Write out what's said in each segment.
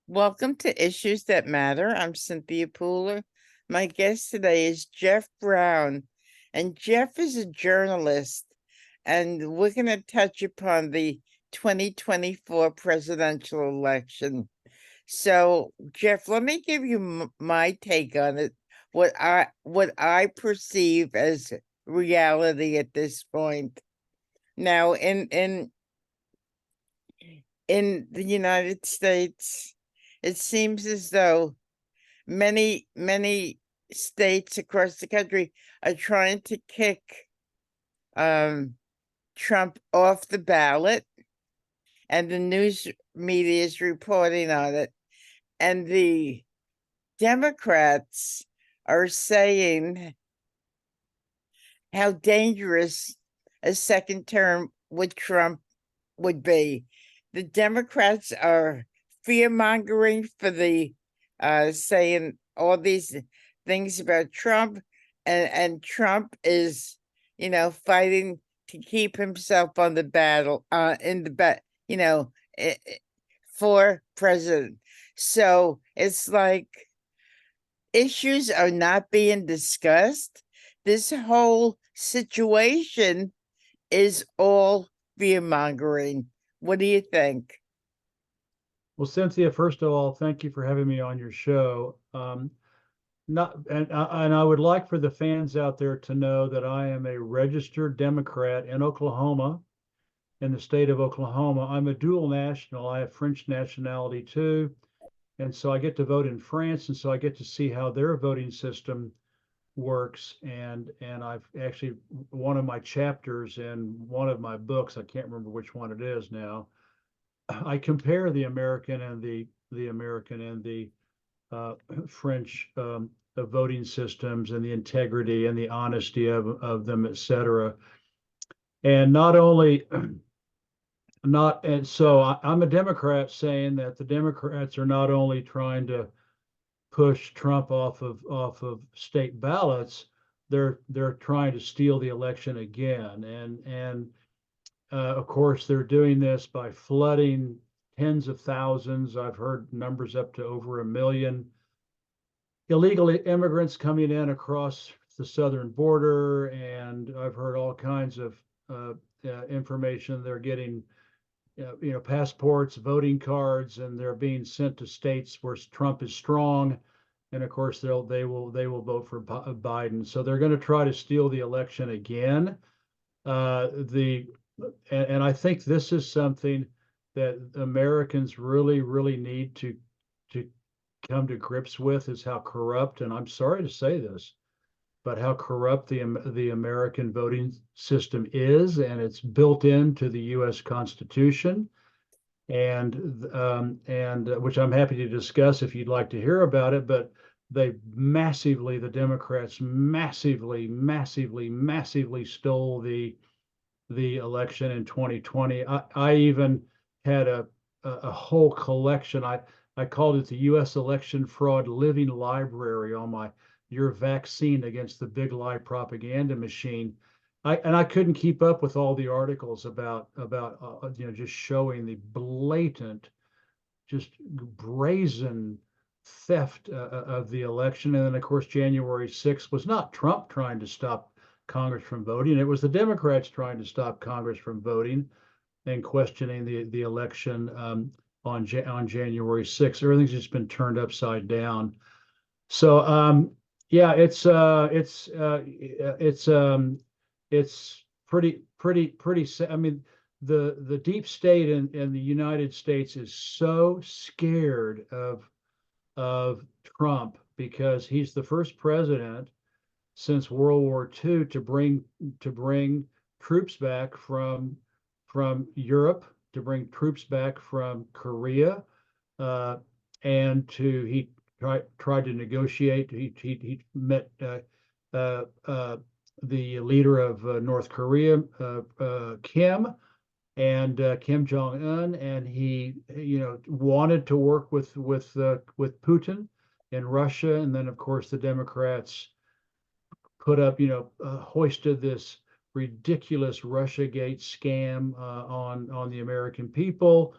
Welcome to Issues That Matter. I'm Cynthia Pooler. My guest today is Jeff Brown, and Jeff is a journalist, and we're going to touch upon the 2024 presidential election. So, Jeff, let me give you my take on it. What I perceive as reality at this point. Now, in the United States, it seems as though many states across the country are trying to kick um, Trump off the ballot, and the news media is reporting on it. And the Democrats are saying how dangerous a second term with Trump would be. The Democrats are fear mongering for the saying all these things about Trump, and Trump is, fighting to keep himself on the battle in the for president. So it's like issues are not being discussed. This whole situation is all fear mongering. What do you think? Well, Cynthia, first of all, thank you for having me on your show. Not and I would like for the fans out there to know that I am a registered Democrat in Oklahoma, in the state of Oklahoma. I'm a dual national. I have French nationality too, and so I get to vote in France, and so I get to see how their voting system works. And I've actually one of my chapters in one of my books, I can't remember which one it is now. I compare the American and the American and the French voting systems and the integrity and the honesty of them, et cetera. And not only not and so I'm a Democrat saying that the Democrats are not only trying to push Trump off of state ballots, they're trying to steal the election again. And of course, they're doing this by flooding tens of thousands. I've heard numbers up to over 1 million illegal immigrants coming in across the southern border. And I've heard all kinds of information. They're getting, passports, voting cards, and they're being sent to states where Trump is strong. And of course, they will vote for Biden. So they're going to try to steal the election again. The and I think this is something that Americans really need to come to grips with, is how corrupt, and I'm sorry to say this, but how corrupt the American voting system is, and it's built into the U.S. Constitution, and which I'm happy to discuss if you'd like to hear about it. But the Democrats massively stole the election in 2020. I even had a whole collection. I called it the U.S. Election Fraud Living Library on my Your Vaccine Against the Big Lie Propaganda Machine. I couldn't keep up with all the articles about just showing the blatant, just brazen theft of the election. And then, of course, January 6th was not Trump trying to stop Congress from voting. It was the Democrats trying to stop Congress from voting and questioning the election on January 6th. Everything's just been turned upside down. So yeah, it's pretty. I mean, the deep state in the United States is so scared of Trump because he's the first president since World War II to bring troops back from Europe, to bring troops back from Korea, uh, and he tried to negotiate. He met the leader of North Korea, Kim Jong Un, and he wanted to work with Putin in Russia. And then of course the Democrats hoisted this ridiculous Russiagate scam on the American people.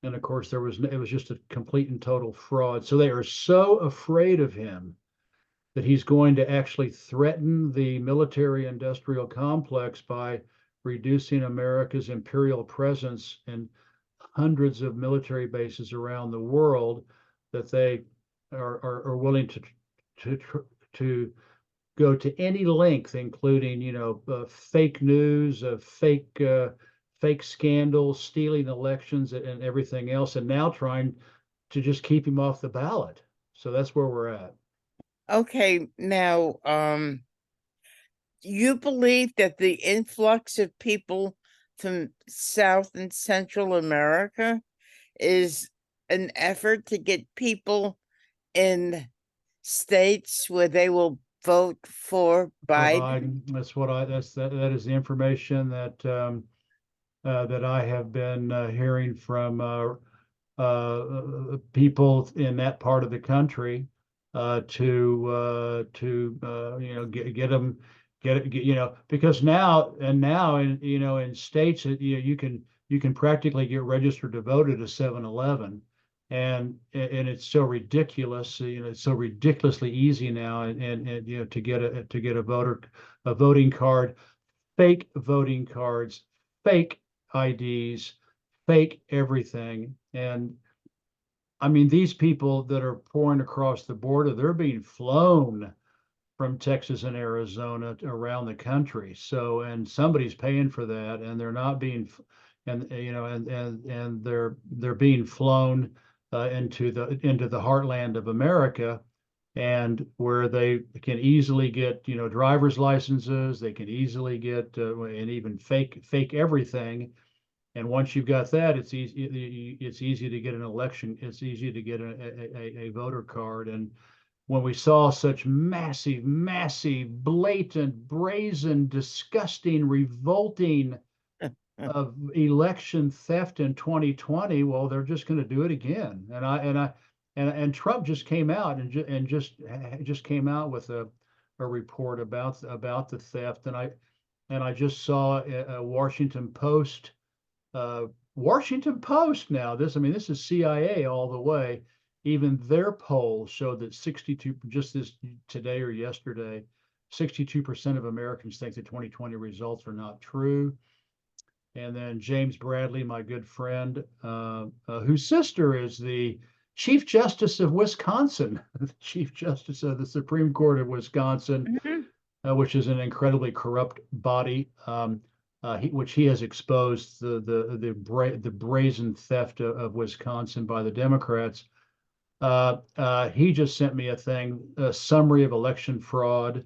And of course, it was just a complete and total fraud. So they are so afraid of him that he's going to actually threaten the military industrial complex by reducing America's imperial presence in hundreds of military bases around the world, that they are willing to to go to any length, including fake news, fake scandals, stealing elections, and everything else, and now trying to just keep him off the ballot. So that's where we're at. Okay, now, you believe that the influx of people from South and Central America is an effort to get people in states where they will vote for Biden? That's what I that's that is the information that I have been hearing from people in that part of the country get them because now in states that you can practically get registered to vote at a 7-Eleven, and it's so ridiculous, it's so ridiculously easy now, and to get a voting card, fake voting cards, fake IDs, fake everything. And I mean, these people that are pouring across the border, they're being flown from Texas and Arizona around the country. So, and somebody's paying for that, and they're not being, and they're being flown into the heartland of America, and where they can easily get driver's licenses, they can easily get and even fake everything. And once you've got that, it's easy to get an election. It's easy to get a voter card. And when we saw such massive, blatant, brazen, disgusting, revolting of election theft in 2020, well, they're just going to do it again. And Trump just came out and just came out with a report about the theft. And I just saw a Washington Post. Washington Post now. This is CIA all the way. Even their polls showed that 62, just this today or yesterday, 62% of Americans think the 2020 results are not true. And then James Bradley, my good friend, whose sister is the Chief Justice of Wisconsin, the Chief Justice of the Supreme Court of Wisconsin, which is an incredibly corrupt body, which he has exposed the brazen theft of Wisconsin by the Democrats. He just sent me a summary of election fraud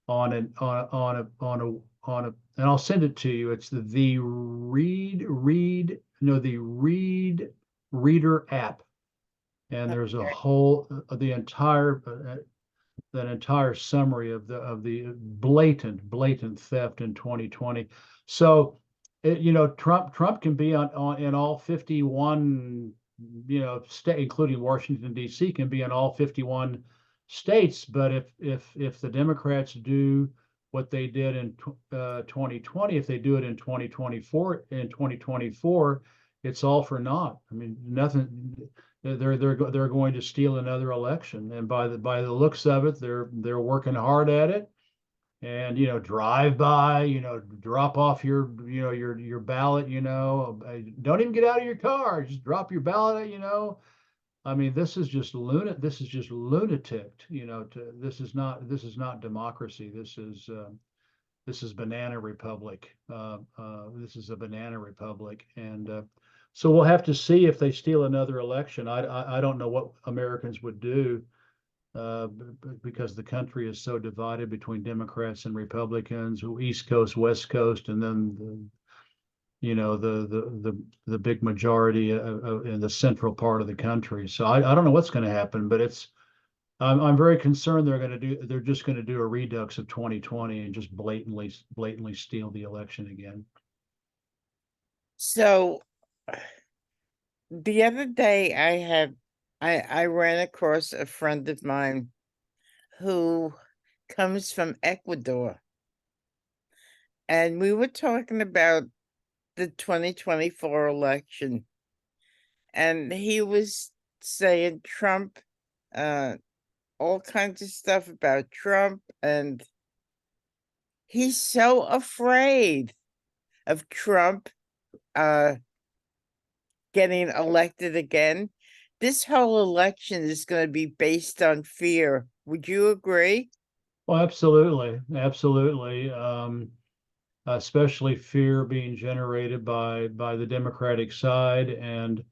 on a, and I'll send it to you. It's the Read Reader app, and there's a whole the entire that entire summary of the blatant theft in 2020. So, Trump can be on in all 51, state, including Washington D.C., can be in all 51 states. But if the Democrats do what they did in 2020, if they do it in 2024, it's all for naught. I mean, nothing. They're going to steal another election, and by the looks of it, they're working hard at it. And drive by, drop off your ballot, don't even get out of your car, just drop your ballot. I mean, this is just lunatic. This is just lunatic. This is not democracy. This is banana republic. This is a banana republic, and so we'll have to see if they steal another election. I don't know what Americans would do because the country is so divided between Democrats and Republicans, East Coast, West Coast, and then the big majority in the central part of the country. So I don't know what's going to happen, but I'm very concerned they're just going to do a redux of 2020 and just blatantly steal the election again. So the other day I ran across a friend of mine who comes from Ecuador, and we were talking about the 2024 election. and he was saying Trump, all kinds of stuff about Trump, and he's so afraid of Trump getting elected again. This whole election is going to be based on fear. Would you agree? Well, absolutely, absolutely. Especially fear being generated by the Democratic side, and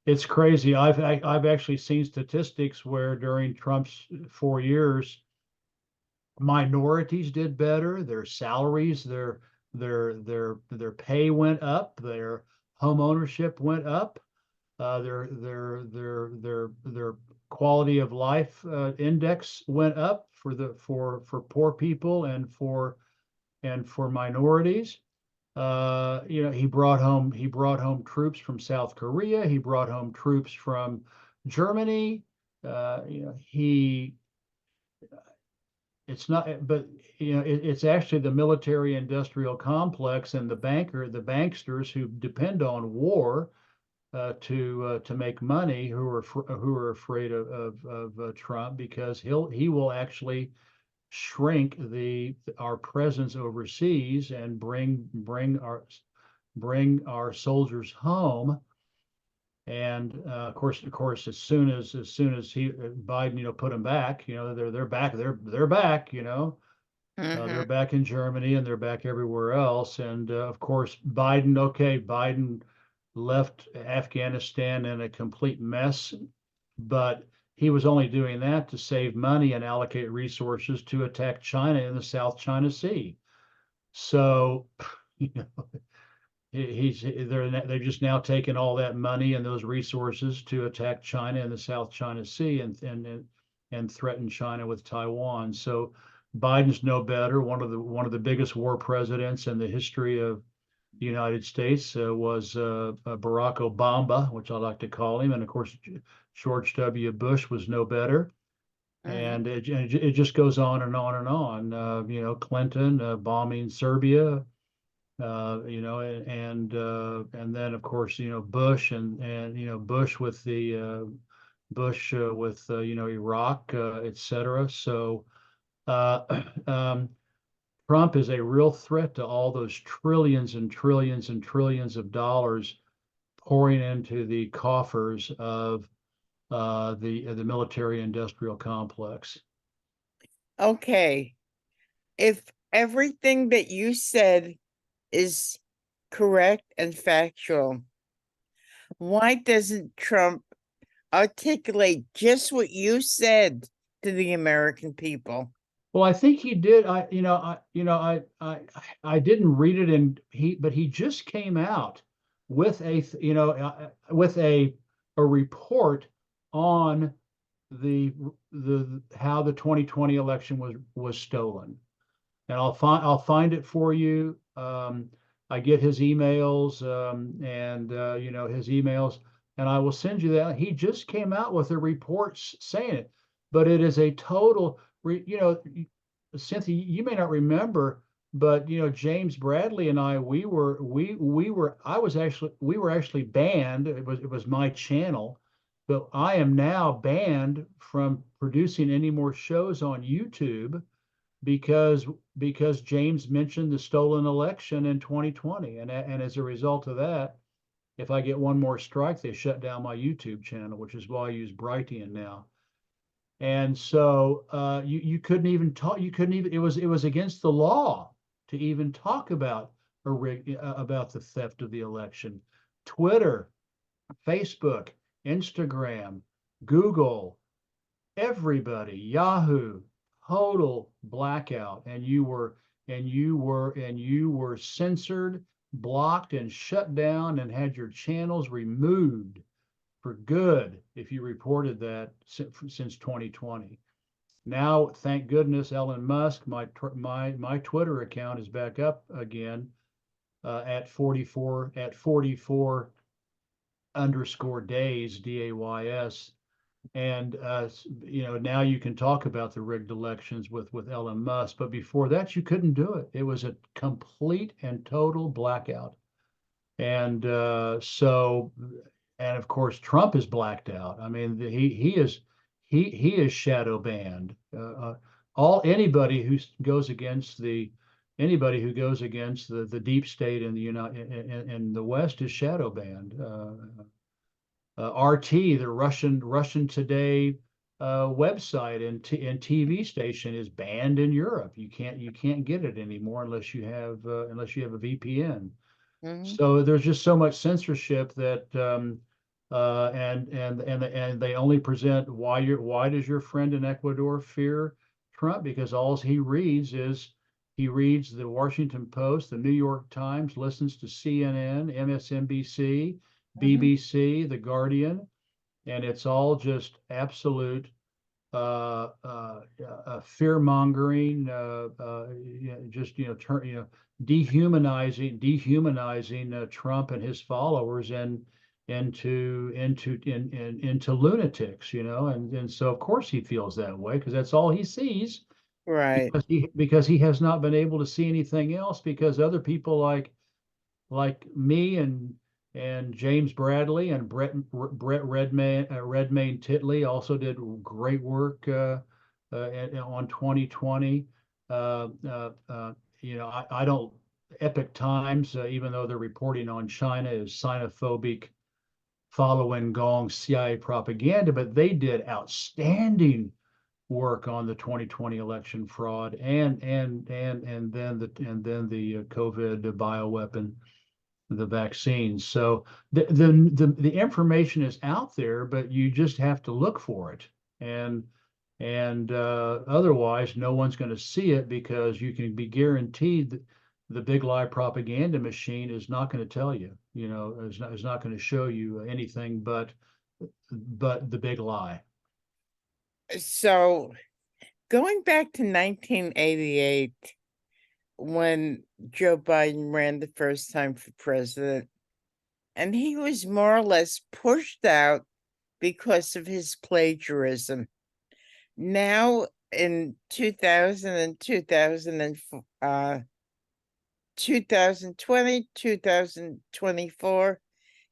it's crazy. I've actually seen statistics where during Trump's 4 years, minorities did better. Their salaries, their pay went up. Their home ownership went up. Their quality of life index went up for poor people and for minorities. He brought home troops from South Korea. He brought home troops from Germany. He it's not, but it's actually the military industrial complex and the banksters who depend on war to make money, who are afraid of Trump, because he will actually shrink our presence overseas and bring our soldiers home. And of course, as soon as Biden, put them back, they're back, they're back, they're Mm-hmm. back in Germany and they're back everywhere else. And of course, Biden left Afghanistan in a complete mess, but he was only doing that to save money and allocate resources to attack China in the South China Sea. So, you know, they're just now taking all that money and those resources to attack China in the South China Sea and threaten China with Taiwan. So Biden's no better. One of the biggest war presidents in the history of the United States was Barack Obama, which I like to call him, and of course George W. Bush was no better. Mm-hmm. And it just goes on and on and on. Clinton bombing Serbia, and then of course Bush and Bush with the Bush with Iraq, etc. So um, Trump is a real threat to all those trillions and trillions and trillions of dollars pouring into the coffers of the military industrial complex. Okay. If everything that you said is correct and factual, why doesn't Trump articulate just what you said to the American people? Well, I think he did. I didn't read it, but he just came out with a report on the how the 2020 election was stolen. And I'll find it for you. I get his emails, and his emails, and I will send you that. He just came out with a report saying it, but it is a total. Cynthia, you may not remember, but James Bradley and I, we were actually banned. It was my channel, but I am now banned from producing any more shows on YouTube because James mentioned the stolen election in 2020, and as a result of that, if I get one more strike, they shut down my YouTube channel, which is why I use Brighteon now. And so you couldn't even talk. You couldn't even. It was against the law to even talk about about the theft of the election. Twitter, Facebook, Instagram, Google, everybody, Yahoo, total blackout, and you were censored, blocked, and shut down, and had your channels removed for good if you reported that since 2020. Now, thank goodness, Elon Musk, my Twitter account is back up again at 44 underscore days, DAYS. And now you can talk about the rigged elections with Elon Musk, but before that you couldn't do it. It was a complete and total blackout. And and of course, Trump is blacked out. I mean, he is shadow banned. All anybody who goes against the deep state in the in the West is shadow banned. RT, the Russian Today website and TV station is banned in Europe. You can't get it anymore unless you have a VPN. Mhm. So there's just so much censorship that and they only present why does your friend in Ecuador fear Trump? Because all he reads the Washington Post, the New York Times, listens to CNN, MSNBC, Mhm. BBC, The Guardian, and it's all just absolute fear mongering, just dehumanizing Trump and his followers and into lunatics, and so of course he feels that way because that's all he sees Right. because he has not been able to see anything else because other people like me and James Bradley and Brett Redmayne Titley also did great work on 2020. Uh, uh, uh, I don't. Epic Times, even though they're reporting on China as xenophobic, following Gong CIA propaganda, but they did outstanding work on the 2020 election fraud and then the COVID bioweapon, the vaccines. So the information is out there, but you just have to look for it. And otherwise, no one's going to see it because you can be guaranteed that the big lie propaganda machine is not going to tell you, is not going to show you anything but the big lie. So going back to 1988, when Joe Biden ran the first time for president, and he was more or less pushed out because of his plagiarism. Now in 2000 and 2020, 2024,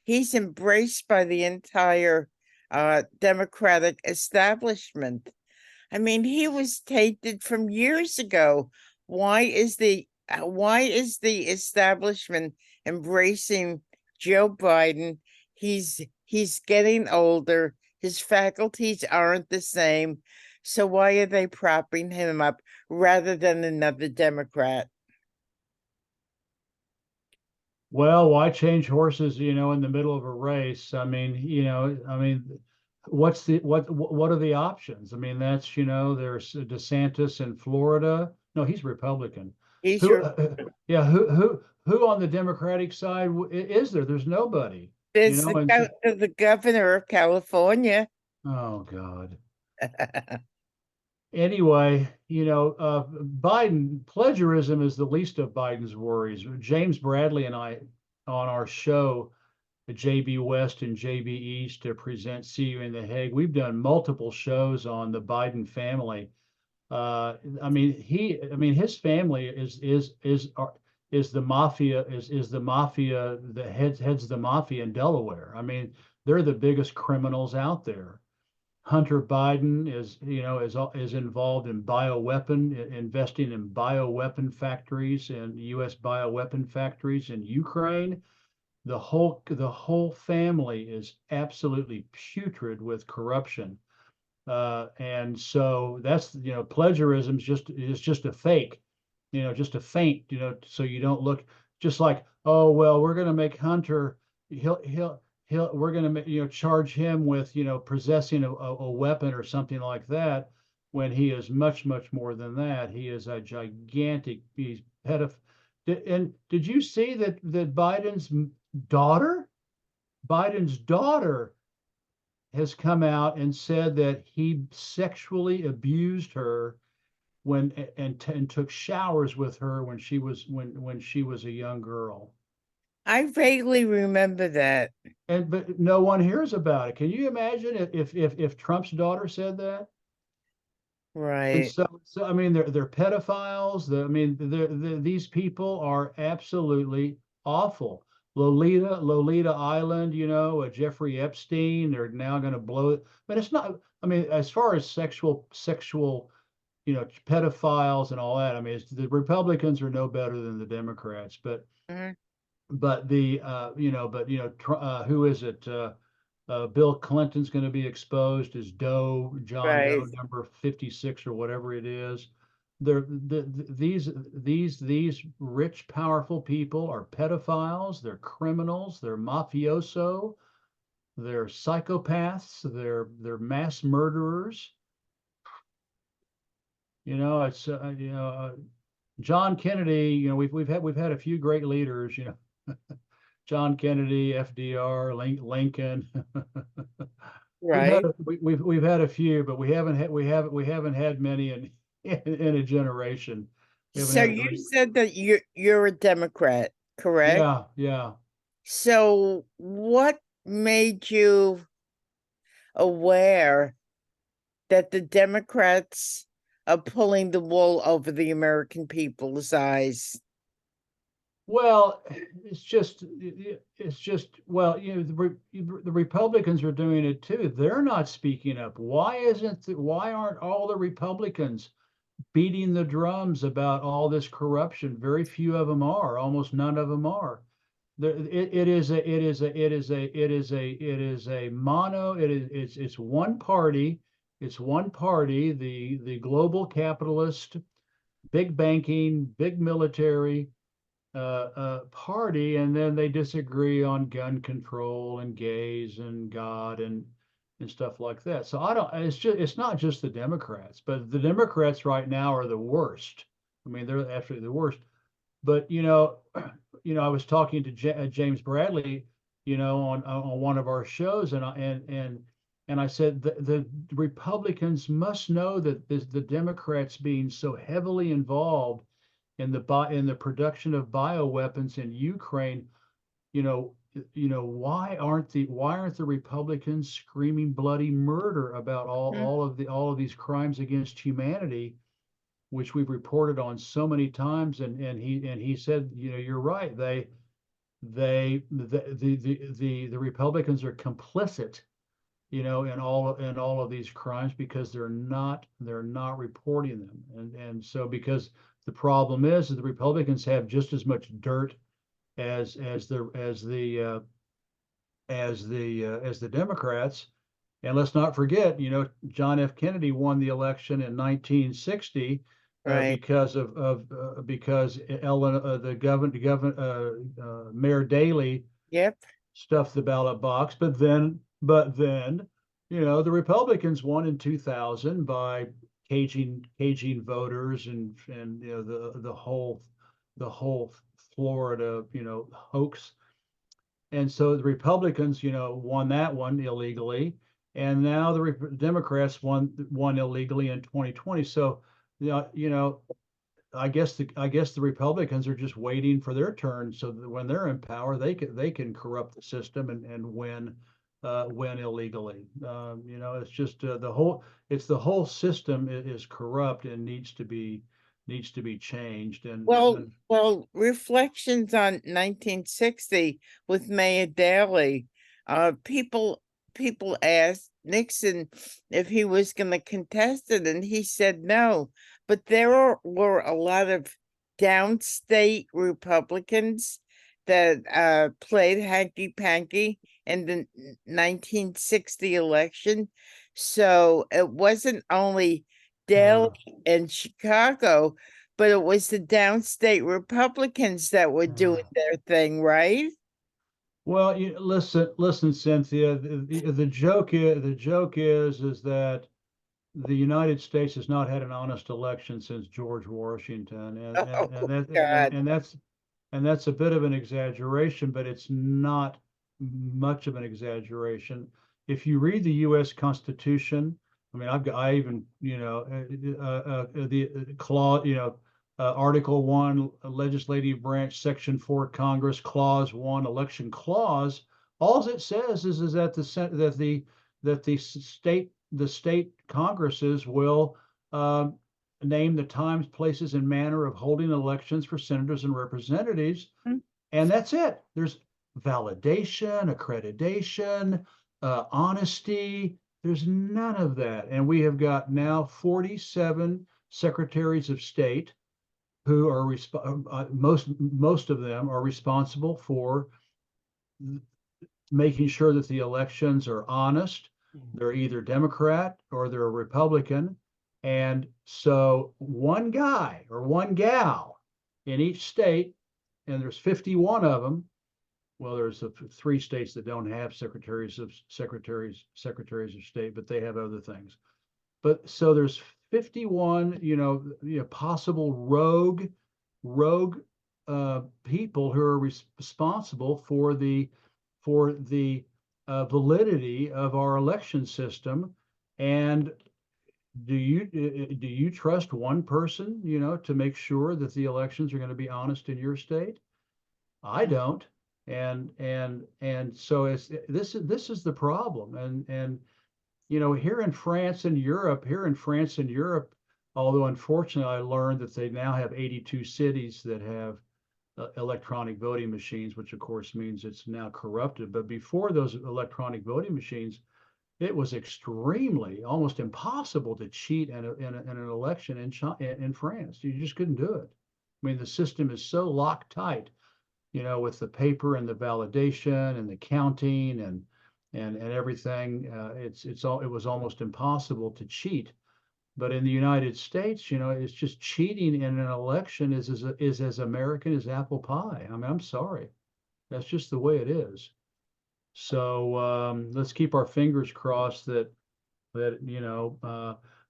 he's embraced by the entire Democratic establishment. I mean, he was tainted from years ago. Why is the establishment embracing Joe Biden? He's getting older. His faculties aren't the same. So why are they propping him up rather than another Democrat? Well, why change horses, in the middle of a race? What are the options? I mean, that's, there's DeSantis in Florida. No, he's Republican. He's Who, your yeah, who on the Democratic side is there? There's nobody, there's and so, the governor of California. oh God. Anyway, Biden plagiarism is the least of Biden's worries. James Bradley and I on our show, the JB West and JB East to present See You in the Hague. We've done multiple shows on the Biden family. His family is the mafia is the mafia that heads the mafia in Delaware. I mean, they're the biggest criminals out there. Hunter Biden is involved in investing in bioweapon factories and U.S. bioweapon factories in Ukraine. The whole family is absolutely putrid with corruption, and so that's plagiarism is just a fake, just a feint, so you don't look just like, oh well, we're going to make Hunter, we're going to charge him with possessing a weapon or something like that, when he is much more than that. He is a gigantic he's pedophile. And did you see that daughter Biden's daughter has come out and said that he sexually abused her and took showers with her when she was a young girl. I vaguely remember that. And but no one hears about it. Can you imagine if Trump's daughter said that? And Right. so I mean, they're pedophiles. These people are absolutely awful. Lolita Island, Jeffrey Epstein, they're now going to blow it. But it's not, I mean, as far as sexual, pedophiles and all that, I mean, the Republicans are no better than the Democrats, Mhm. but who is it? Bill Clinton's going to be exposed as John Doe Right. number 56 or whatever it is. These rich, powerful people are pedophiles, they're criminals, they're mafioso, they're psychopaths, they're mass murderers. It's John Kennedy. We've had a few great leaders. John Kennedy, FDR, Lincoln. Right. We've had a few, but we haven't had many in a generation. We haven't So had a you great. said that you're a Democrat, correct? Yeah, yeah. So what made you aware that the Democrats are pulling the wool over the American people's eyes? Well, well, the Republicans are doing it too. They're not speaking up. Why aren't all the Republicans beating the drums about all this corruption? Very few of them are. Almost none of them are. It is a mono. It's one party. It's one party. The global capitalist, big banking, big military party, and then they disagree on gun control and gays and God and stuff like that. So I don't. It's not just the Democrats, but the Democrats right now are the worst. I mean, they're actually the worst. But I was talking to James Bradley, on one of our shows, and I said the Republicans must know that the Democrats being so heavily involved in the production of bioweapons in Ukraine, why aren't the Republicans screaming bloody murder about Mhm. all of these crimes against humanity, which we've reported on so many times? And he said, you're right. The Republicans are complicit, in all of these crimes because they're not reporting them. And so because the problem is that the Republicans have just as much dirt as the Democrats. And let's not forget, John F. Kennedy won the election in 1960 Right. because Mayor Daley Yep. stuffed the ballot box. But then, the Republicans won in 2000 by caging voters and the whole Florida hoax. And so the Republicans won that one illegally, and now the Democrats won illegally in 2020. So I guess the Republicans are just waiting for their turn so that when they're in power, they can corrupt the system and win illegally. It's just the whole system is corrupt and needs to be changed. Well, reflections on 1960 with Mayor Daley. People asked Nixon if he was going to contest it, and he said no. But were a lot of downstate Republicans that played hanky panky in the 1960 election. So it wasn't only Daley uh, and Chicago, but it was the downstate Republicans that were uh, doing their thing, right? well, listen, Cynthia. The joke is that the United States has not had an honest election since George Washington, and and Oh and that and, God. and that's a bit of an exaggeration, but it's not much of an exaggeration. If you read the U.S. Constitution, I mean, I even the clause, Article 1, Legislative Branch, Section 4, Congress, Clause 1, Election Clause. All it says is that the state congresses will name the times, places, and manner of holding elections for senators and representatives, Mm. and that's it. validation, accreditation, honesty. There's none of that. And we have got now 47 secretaries of state who are most of them are responsible for making sure that the elections are honest. They're either Democrat or they're Republican. And so one guy or one gal in each state, and there's 51 of them. Well, there's 3 states that don't have secretaries of state, but they have other things. But so there's 51, possible rogue people who are responsible for the validity of our election system. And do you trust one person, to make sure that the elections are going to be honest in your state? I don't. And so this is the problem. And here in France and Europe, although unfortunately I learned that they now have 82 cities that have electronic voting machines, which of course means it's now corrupted. But before those electronic voting machines, it was extremely, almost impossible to cheat in an election in France. You just couldn't do it. I mean, the system is so Loctite, with the paper and the validation and the counting and everything. It was almost impossible to cheat. But in the United States, it's just cheating in an election is as American as apple pie. I mean, I'm sorry. That's just the way it is. So let's keep our fingers crossed that I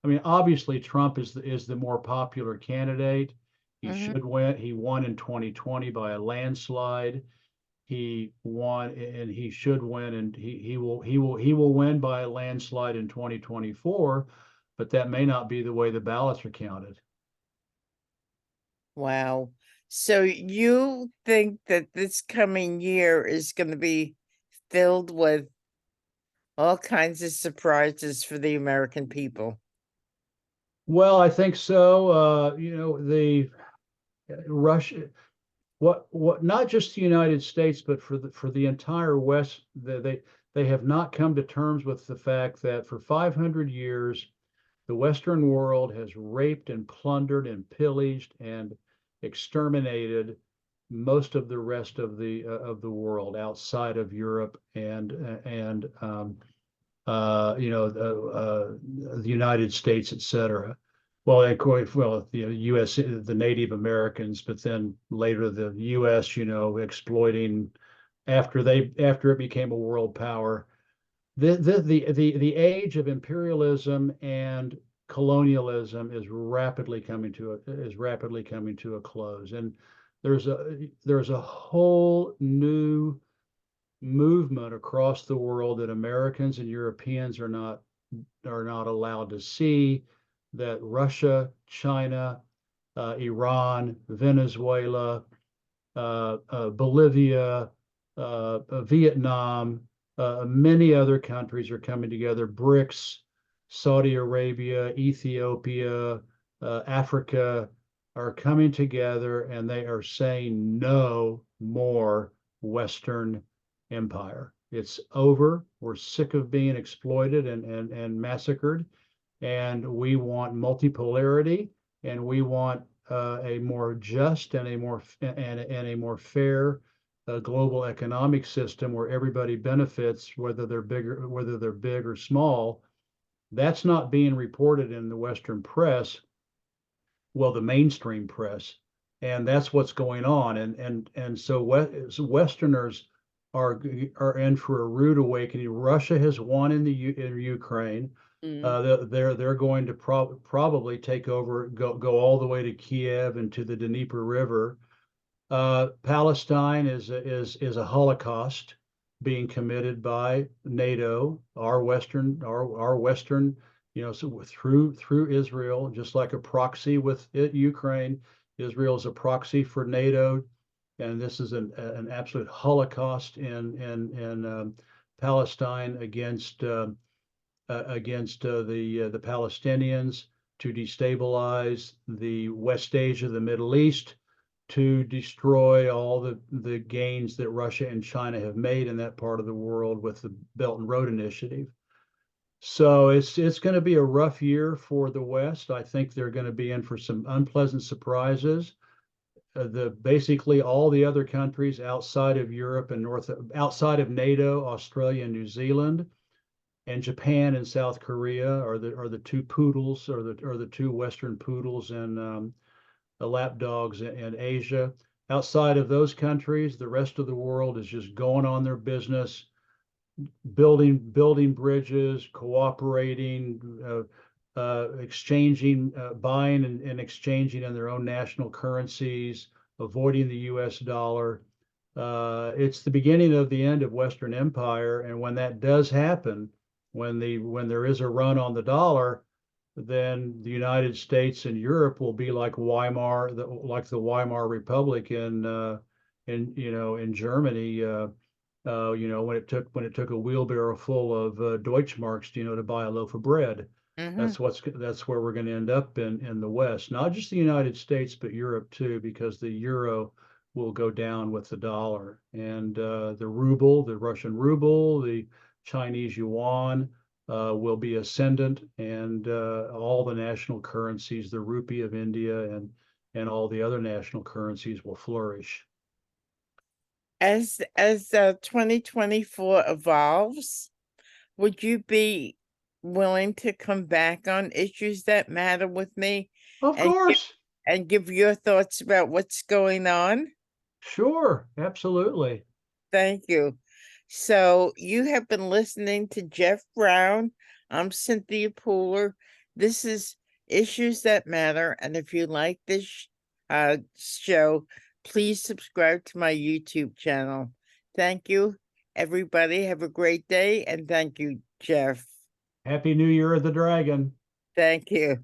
mean, obviously Trump is the more popular candidate. He should win. He won in 2020 by a landslide. He won and he should win, and he will win by a landslide in 2024, but that may not be the way the ballots are counted. Wow. So you think that this coming year is going to be filled with all kinds of surprises for the American people? Well, I think so. The Russia, what not just the United States, but for the entire West, they have not come to terms with the fact that for 500 years, the Western world has raped and plundered and pillaged and exterminated most of the rest of the world outside of Europe and the United States, et cetera. Well, the U.S., the Native Americans, but then later the U.S., exploiting after it became a world power. The age of imperialism and colonialism is rapidly coming to a close, and there's a whole new movement across the world that Americans and Europeans are not allowed to see, that Russia, China, Iran, Venezuela, Bolivia, Vietnam, many other countries are coming together. BRICS, Saudi Arabia, Ethiopia, Africa are coming together, and they are saying no more Western empire. It's over. We're sick of being exploited and massacred, and we want multipolarity, and we want a more just and a more fair global economic system where everybody benefits, whether they're big or small. That's not being reported in the Western press, well, the mainstream press, and that's what's going on. And so Westerners are in for a rude awakening. Russia has won in Ukraine. They're going to probably take over, go all the way to Kiev and to the Dnieper River. Palestine is a Holocaust being committed by NATO, our Western, so through Israel, just like a proxy with Ukraine. Israel is a proxy for NATO, and this is an absolute Holocaust in Palestine against the Palestinians to destabilize the West Asia, the Middle East. to destroy all the gains that Russia and China have made in that part of the world with the Belt and Road Initiative. So it's going to be a rough year for the West. I think they're going to be in for some unpleasant surprises. Basically all the other countries outside of Europe and outside of NATO, Australia and New Zealand, and Japan and South Korea are the two poodles, or the two Western poodles, and the lapdogs in Asia. Outside of those countries, the rest of the world is just going on their business, building bridges, cooperating, exchanging, buying and exchanging in their own national currencies, avoiding the U.S. dollar. It's the beginning of the end of Western Empire, and when that does happen, when there is a run on the dollar, then the United States and Europe will be like like the Weimar Republic in Germany. When it took a wheelbarrow full of Deutschmarks, to buy a loaf of bread. Mhm. That's where we're going to end up in the West, not just the United States, but Europe too, because the euro will go down with the dollar, and the ruble, the Russian ruble, the Chinese yuan will be ascendant, and all the national currencies, the rupee of India and all the other national currencies will flourish. As 2024 evolves, would you be willing to come back on Issues That Matter with me Of and course. give your thoughts about what's going on? Sure, absolutely. Thank you. So you have been listening to Jeff Brown. I'm Cynthia Pooler. This is Issues That Matter. And if you like this show, please subscribe to my YouTube channel. Thank you, everybody. Have a great day. And thank you, Jeff. Happy New Year of the Dragon. Thank you.